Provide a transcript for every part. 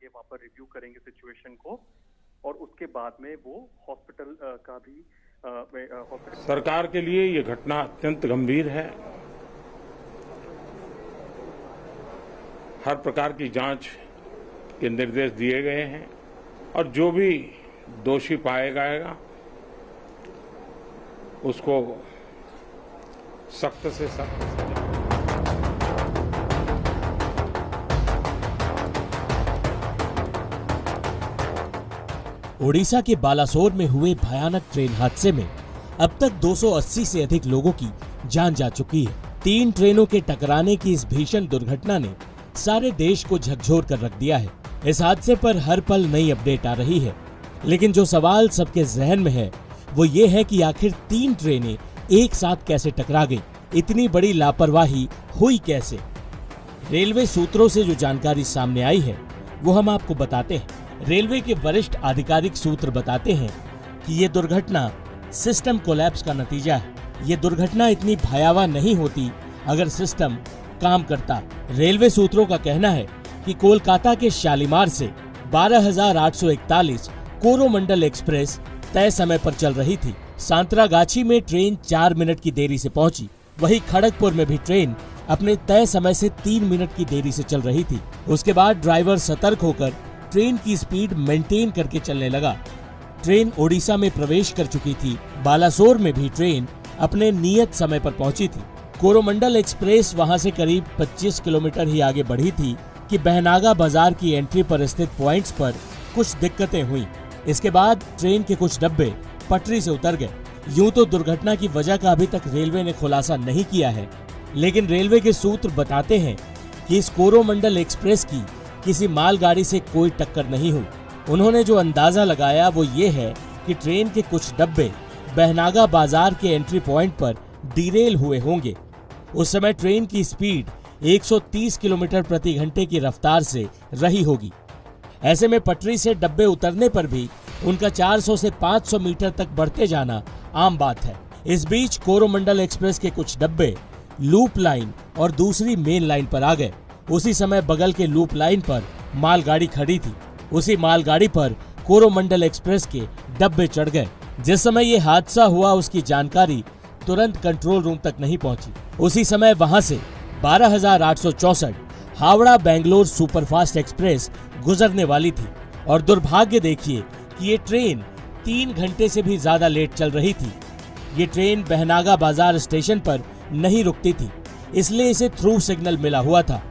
वहाँ पर रिव्यू करेंगे सिचुएशन को और उसके बाद में वो हॉस्पिटल का भी सरकार के लिए ये घटना अत्यंत गंभीर है। हर प्रकार की जांच के निर्देश दिए गए हैं और जो भी दोषी पाया जाएगा उसको सख्त से सख्त सजा। ओडिशा के बालासोर में हुए भयानक ट्रेन हादसे में अब तक 280 से अधिक लोगों की जान जा चुकी है। 3 ट्रेनों के टकराने की इस भीषण दुर्घटना ने सारे देश को झकझोर कर रख दिया है। इस हादसे पर हर पल नई अपडेट आ रही है, लेकिन जो सवाल सबके जहन में है वो ये है कि आखिर 3 ट्रेनें एक साथ कैसे टकरा गईं? इतनी बड़ी लापरवाही हुई कैसे? रेलवे सूत्रों से जो जानकारी सामने आई है वो हम आपको बताते हैं। रेलवे के वरिष्ठ आधिकारिक सूत्र बताते हैं कि ये दुर्घटना सिस्टम कोलैप्स का नतीजा है। ये दुर्घटना इतनी भयावह नहीं होती अगर सिस्टम काम करता। रेलवे सूत्रों का कहना है कि कोलकाता के शालीमार से 12,841 कोरोमंडल एक्सप्रेस तय समय पर चल रही थी। सांतरागाछी में ट्रेन 4 मिनट की देरी से पहुंची। वहीं खड़गपुर में भी ट्रेन अपने तय समय से 3 मिनट की देरी से चल रही थी। उसके बाद ड्राइवर सतर्क होकर ट्रेन की स्पीड मेंटेन करके चलने लगा। ट्रेन ओडिशा में प्रवेश कर चुकी थी। बालासोर में भी ट्रेन अपने नियत समय पर पहुंची थी। कोरोमंडल एक्सप्रेस वहां से करीब 25 किलोमीटर ही आगे बढ़ी थी कि बहनागा बाजार की एंट्री पर स्थित पॉइंट्स पर कुछ दिक्कतें हुई। इसके बाद ट्रेन के कुछ डब्बे पटरी से उतर गए। यूं तो दुर्घटना की वजह का अभी तक रेलवे ने खुलासा नहीं किया है, लेकिन रेलवे के सूत्र बताते हैं कि इस कोरोमंडल एक्सप्रेस की किसी मालगाड़ी से कोई टक्कर नहीं हुई। उन्होंने जो अंदाजा लगाया वो ये है कि ट्रेन के कुछ डब्बे बहनागा बाजार के एंट्री पॉइंट पर डिरेल हुए होंगे। उस समय ट्रेन की स्पीड 130 किलोमीटर प्रति घंटे की रफ्तार से रही होगी। ऐसे में पटरी से डब्बे उतरने पर भी उनका 400 से 500 मीटर तक बढ़ते जाना आम बात है। इस बीच कोरोमंडल एक्सप्रेस के कुछ डब्बे लूप लाइन और दूसरी मेन लाइन पर आ गए। उसी समय बगल के लूप लाइन पर मालगाड़ी खड़ी थी। उसी मालगाड़ी पर कोरोमंडल एक्सप्रेस के डब्बे चढ़ गए। जिस समय ये हादसा हुआ उसकी जानकारी तुरंत कंट्रोल रूम तक नहीं पहुंची। उसी समय वहां से 12,864 हावड़ा बेंगलोर सुपरफास्ट एक्सप्रेस गुजरने वाली थी और दुर्भाग्य देखिए कि ये ट्रेन 3 घंटे से भी ज्यादा लेट चल रही थी। ये ट्रेन बहनागा बाजार स्टेशन पर नहीं रुकती थी, इसलिए इसे थ्रू सिग्नल मिला हुआ था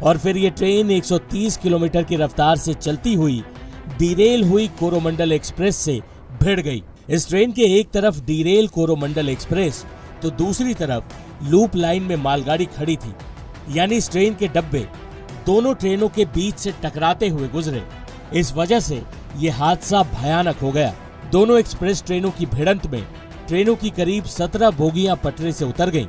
और फिर ये ट्रेन 130 किलोमीटर की रफ्तार से चलती हुई डिरेल हुई कोरोमंडल एक्सप्रेस से भिड़ गई। इस ट्रेन के एक तरफ डिरेल कोरोमंडल एक्सप्रेस तो दूसरी तरफ लूप लाइन में मालगाड़ी खड़ी थी, यानी इस ट्रेन के डब्बे दोनों ट्रेनों के बीच से टकराते हुए गुजरे। इस वजह से ये हादसा भयानक हो गया। दोनों एक्सप्रेस ट्रेनों की भिड़ंत में ट्रेनों की करीब 17 बोगियां पटरी से उतर गईं।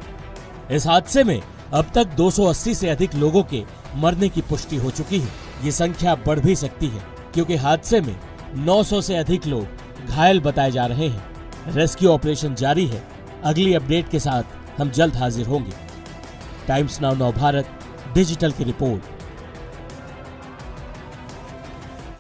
इस हादसे में अब तक 280 से अधिक लोगों के मरने की पुष्टि हो चुकी है। ये संख्या बढ़ भी सकती है क्योंकि हादसे में 900 से अधिक लोग घायल बताए जा रहे हैं। रेस्क्यू ऑपरेशन जारी है। अगली अपडेट के साथ हम जल्द हाजिर होंगे। टाइम्स नाउ नव भारत डिजिटल की रिपोर्ट।